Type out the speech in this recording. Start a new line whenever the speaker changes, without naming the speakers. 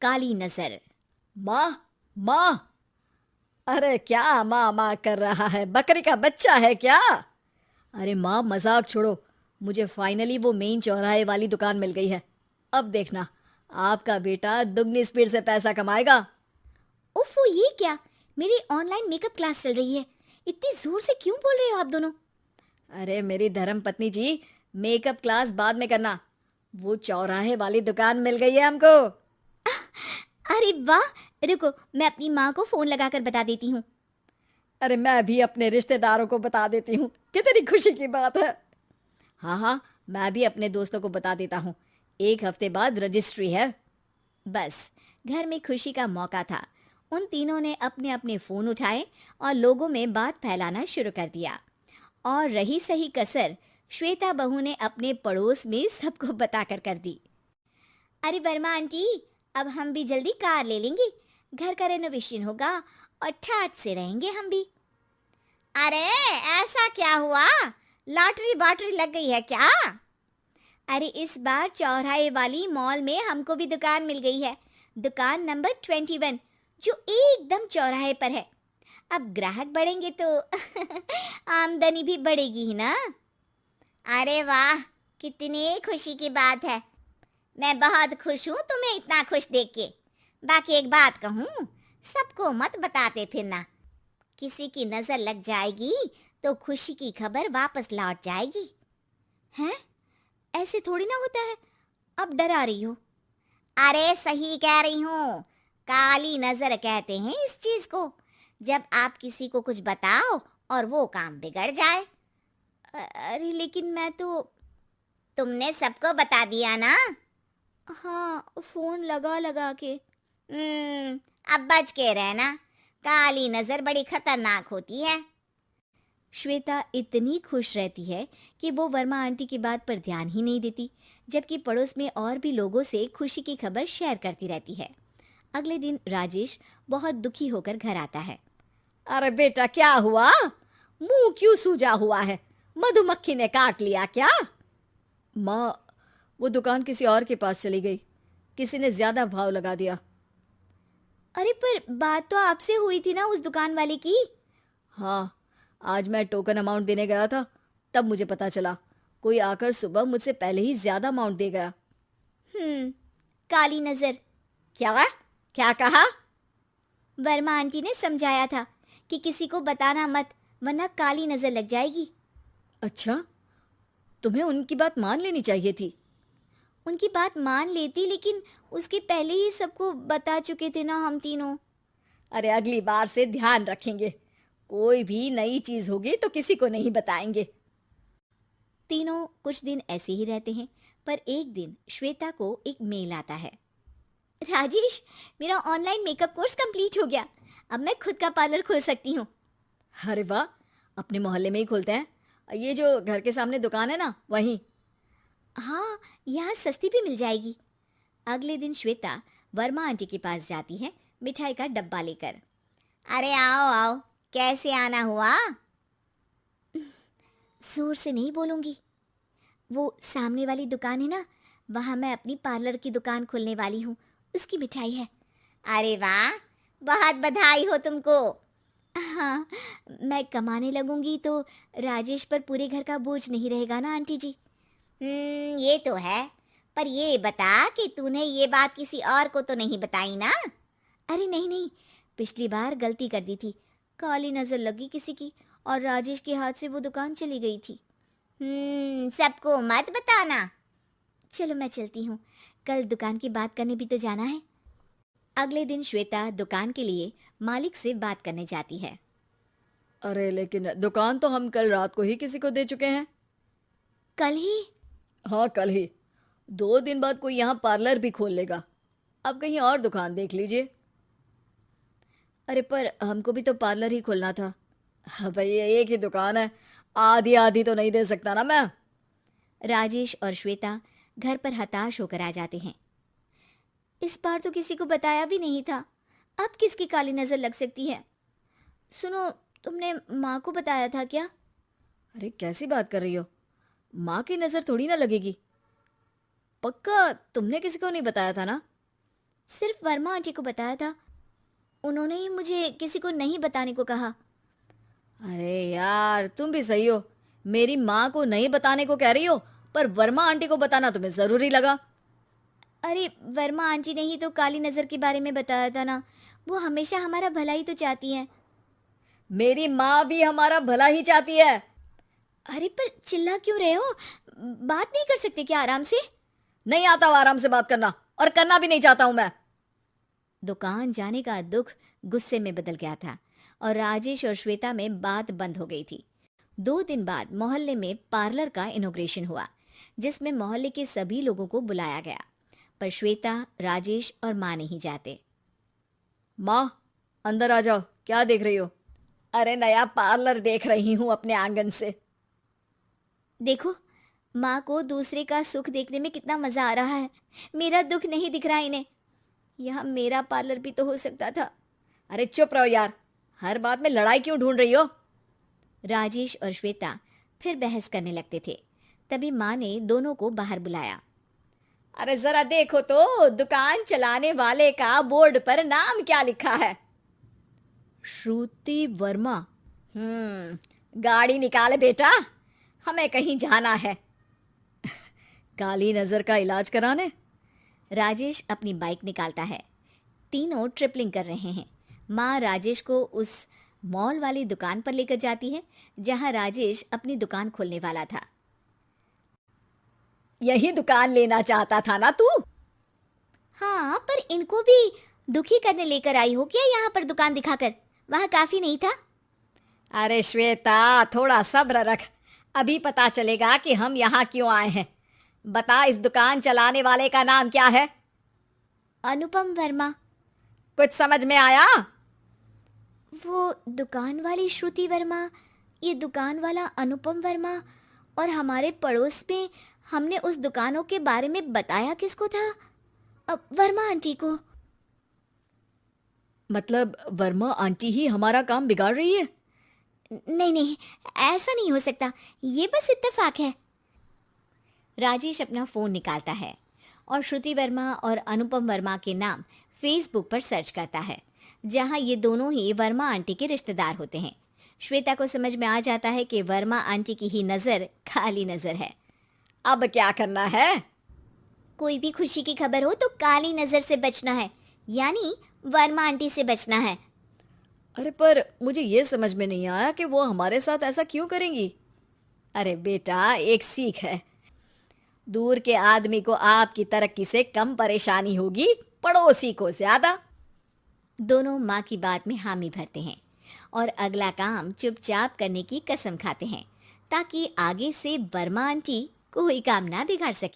काली नजर।
माँ, माँ। अरे क्या माँ माँ कर रहा है? बकरी का बच्चा है क्या? अरे माँ, मजाक छोड़ो। मुझे फाइनली वो मेन चौराहे वाली दुकान मिल गई है। अब देखना, आपका बेटा दुगनी स्पीड से पैसा कमाएगा।
उफ़ो, ये क्या? मेरी ऑनलाइन मेकअप क्लास चल रही है। इतनी जोर से क्यों बोल रहे हो आप दोनों?
अरे मेरी धर्म पत्नी जी, मेकअप क्लास बाद में करना। वो चौराहे वाली दुकान मिल गई है हमको।
अरे वाह! रुको, मैं अपनी माँ को फोन लगाकर बता देती हूँ।
अरे मैं भी अपने रिश्तेदारों को बता देती हूँ। कितनी खुशी की बात है। हाँ हाँ, मैं भी अपने दोस्तों को बता देता हूँ। 1 हफ्ते बाद रजिस्ट्री है।
बस, घर में खुशी का मौका था। उन तीनों ने अपने अपने फोन उठाए और लोगों में बात फैलाना शुरू कर दिया। और रही सही कसर, श्वेता बहू ने अपने पड़ोस में सबको बताकर कर दी। अरे वर्मा आंटी, अब हम भी जल्दी कार ले लेंगे। घर का रेनोवेशन होगा और ठाट से रहेंगे हम भी। अरे, ऐसा क्या हुआ? लॉटरी बाटरी लग गई है क्या? अरे, इस बार चौराहे वाली मॉल में हमको भी दुकान मिल गई है। दुकान नंबर 21, जो एकदम चौराहे पर है। अब ग्राहक बढ़ेंगे तो आमदनी भी बढ़ेगी ही ना। अरे वाह, कितनी खुशी की बात है। मैं बहुत खुश हूँ तुम्हें इतना खुश देख के। बाकी एक बात कहूँ, सबको मत बताते फिरना। किसी की नजर लग जाएगी तो खुशी की खबर वापस लौट जाएगी। हैं? ऐसे थोड़ी ना होता है। अब डरा रही हो? अरे सही कह रही हूँ। काली नजर कहते हैं इस चीज को, जब आप किसी को कुछ बताओ और वो काम बिगड़ जाए। अरे लेकिन मैं तो। तुमने सबको बता दिया ना? हाँ, फोन लगा लगा के। अब बच के रहना। काली नजर बड़ी खतरनाक होती है। श्वेता इतनी खुश रहती है कि वो वर्मा आंटी की बात पर ध्यान ही नहीं देती, जबकि पड़ोस में और भी लोगों से खुशी की खबर शेयर करती रहती है। अगले दिन राजेश बहुत दुखी होकर घर आता है।
अरे बेटा, क्या हुआ? मुंह क्यों सूजा हुआ है? मधुमक्खी ने काट लिया क्या? माँ, वो दुकान किसी और के पास चली गई। किसी ने ज्यादा भाव लगा दिया।
अरे पर बात तो आपसे हुई थी ना उस दुकान वाले की।
हाँ, आज मैं टोकन अमाउंट देने गया था, तब मुझे पता चला। कोई आकर सुबह मुझसे पहले ही ज्यादा अमाउंट दे गया।
काली नजर।
क्या? क्या कहा?
वर्मा आंटी ने समझाया था कि किसी को बताना मत, वरना काली नजर लग जाएगी।
अच्छा, तुम्हें उनकी बात मान लेनी चाहिए थी।
उनकी बात मान लेती, लेकिन उसके पहले ही सबको बता चुके थे ना हम तीनों।
अरे अगली बार से ध्यान रखेंगे। कोई भी नई चीज होगी तो किसी को नहीं बताएंगे।
तीनों कुछ दिन ऐसे ही रहते हैं, पर एक दिन श्वेता को एक मेल आता है। राजेश, मेरा ऑनलाइन मेकअप कोर्स कंप्लीट हो गया। अब मैं खुद का पार्लर खोल सकती हूँ।
अरे वाह, अपने मोहल्ले में ही खोलते हैं। ये जो घर के सामने दुकान है ना, वहीं।
हाँ, यहाँ सस्ती भी मिल जाएगी। अगले दिन श्वेता वर्मा आंटी के पास जाती है, मिठाई का डब्बा लेकर। अरे आओ आओ, कैसे आना हुआ? जोर से नहीं बोलूंगी। वो सामने वाली दुकान है ना, वहां मैं अपनी पार्लर की दुकान खोलने वाली हूँ। उसकी मिठाई है। अरे वाह, बहुत बधाई हो तुमको। हाँ, मैं कमाने लगूंगी तो राजेश पर पूरे घर का बोझ नहीं रहेगा ना आंटी जी। ये तो है। पर ये बता कि तूने ये बात किसी और को तो नहीं बताई ना? अरे नहीं नहीं, पिछली बार गलती कर दी थी। काली नजर लगी किसी की और राजेश के हाथ से वो दुकान चली गई थी। सबको मत बताना। चलो मैं चलती हूँ, कल दुकान की बात करने भी तो जाना है। अगले दिन श्वेता दुकान के लिए मालिक से बात करने जाती है।
अरे लेकिन दुकान तो हम कल रात को ही किसी को दे चुके हैं।
कल ही?
हाँ, कल ही। 2 दिन बाद कोई यहाँ पार्लर भी खोल लेगा। अब कहीं और दुकान देख लीजिए। अरे पर हमको भी तो पार्लर ही खोलना था। हाँ भाई, ये एक ही दुकान है। आधी आधी तो नहीं दे सकता ना मैं।
राजेश और श्वेता घर पर हताश होकर आ जाते हैं। इस बार तो किसी को बताया भी नहीं था। अब किसकी काली नजर लग सकती है? सुनो, तुमने माँ को बताया था क्या?
अरे कैसी बात कर रही हो? माँ की नज़र थोड़ी ना लगेगी। पक्का तुमने किसी को नहीं बताया था ना?
सिर्फ वर्मा आंटी को बताया था। उन्होंने ही मुझे किसी को नहीं बताने को कहा।
अरे यार, तुम भी सही हो। मेरी माँ को नहीं बताने को कह रही हो, पर वर्मा आंटी को बताना तुम्हें ज़रूरी लगा।
अरे वर्मा आंटी ने ही तो काली नज़र के बारे में बताया था ना। वो हमेशा हमारा भला ही तो चाहती हैं।
मेरी माँ भी हमारा भला ही चाहती है।
अरे पर चिल्ला क्यों रहे हो? बात नहीं कर सकते क्या आराम से?
नहीं आता वो आराम से बात करना, और करना भी नहीं चाहता हूँ मैं।
दुकान जाने का दुख गुस्से में बदल गया था और राजेश और श्वेता में बात बंद हो गई थी। 2 दिन बाद मोहल्ले में पार्लर का इनॉग्रेशन हुआ, जिसमें मोहल्ले के सभी लोगों को बुलाया गया, पर श्वेता, राजेश और माँ नहीं जाते।
माँ, अंदर आ जाओ, क्या देख रही हो? अरे नया पार्लर देख रही हूँ अपने आंगन से।
देखो, माँ को दूसरे का सुख देखने में कितना मजा आ रहा है। मेरा दुख नहीं दिख रहा इन्हें। यहाँ मेरा पार्लर भी तो हो सकता था।
अरे चुप रहो यार, हर बात में लड़ाई क्यों ढूंढ रही हो?
राजेश और श्वेता फिर बहस करने लगते थे। तभी माँ ने दोनों को बाहर बुलाया।
अरे जरा देखो तो, दुकान चलाने वाले का बोर्ड पर नाम क्या लिखा है? श्रुति वर्मा। गाड़ी निकाले बेटा, हमें कहीं जाना है। काली नजर का इलाज कराने?
राजेश अपनी बाइक निकालता है। तीनों ट्रिपलिंग कर रहे हैं। माँ राजेश को उस मॉल वाली दुकान पर लेकर जाती है जहाँ राजेश अपनी दुकान खोलने वाला था।
यही दुकान लेना चाहता था ना तू?
हाँ, पर इनको भी दुखी करने लेकर आई हो क्या यहाँ पर दुकान दिखाकर? वहाँ काफी नहीं था?
अरे श्वेता, थोड़ा सब्र रख, अभी पता चलेगा कि हम यहाँ क्यों आए हैं। बता, इस दुकान चलाने वाले का नाम क्या है?
अनुपम वर्मा।
कुछ समझ में आया?
वो दुकान वाली श्रुति वर्मा, ये दुकान वाला अनुपम वर्मा, और हमारे पड़ोस में हमने उस दुकानों के बारे में बताया किसको था? वर्मा आंटी को।
मतलब वर्मा आंटी ही हमारा काम बिगाड़ रही है?
नहीं नहीं, ऐसा नहीं हो सकता, ये बस इत्तेफाक है। राजेश अपना फोन निकालता है और श्रुति वर्मा और अनुपम वर्मा के नाम फेसबुक पर सर्च करता है, जहां ये दोनों ही वर्मा आंटी के रिश्तेदार होते हैं। श्वेता को समझ में आ जाता है कि वर्मा आंटी की ही नज़र काली नज़र है।
अब क्या करना है?
कोई भी खुशी की खबर हो तो काली नज़र से बचना है, यानी वर्मा आंटी से बचना है।
अरे पर मुझे ये समझ में नहीं आया कि वो हमारे साथ ऐसा क्यों करेंगी। अरे बेटा, एक सीख है, दूर के आदमी को आपकी तरक्की से कम परेशानी होगी, पड़ोसी को ज्यादा।
दोनों माँ की बात में हामी भरते हैं और अगला काम चुपचाप करने की कसम खाते हैं, ताकि आगे से वर्मा आंटी कोई काम ना बिगाड़ सके।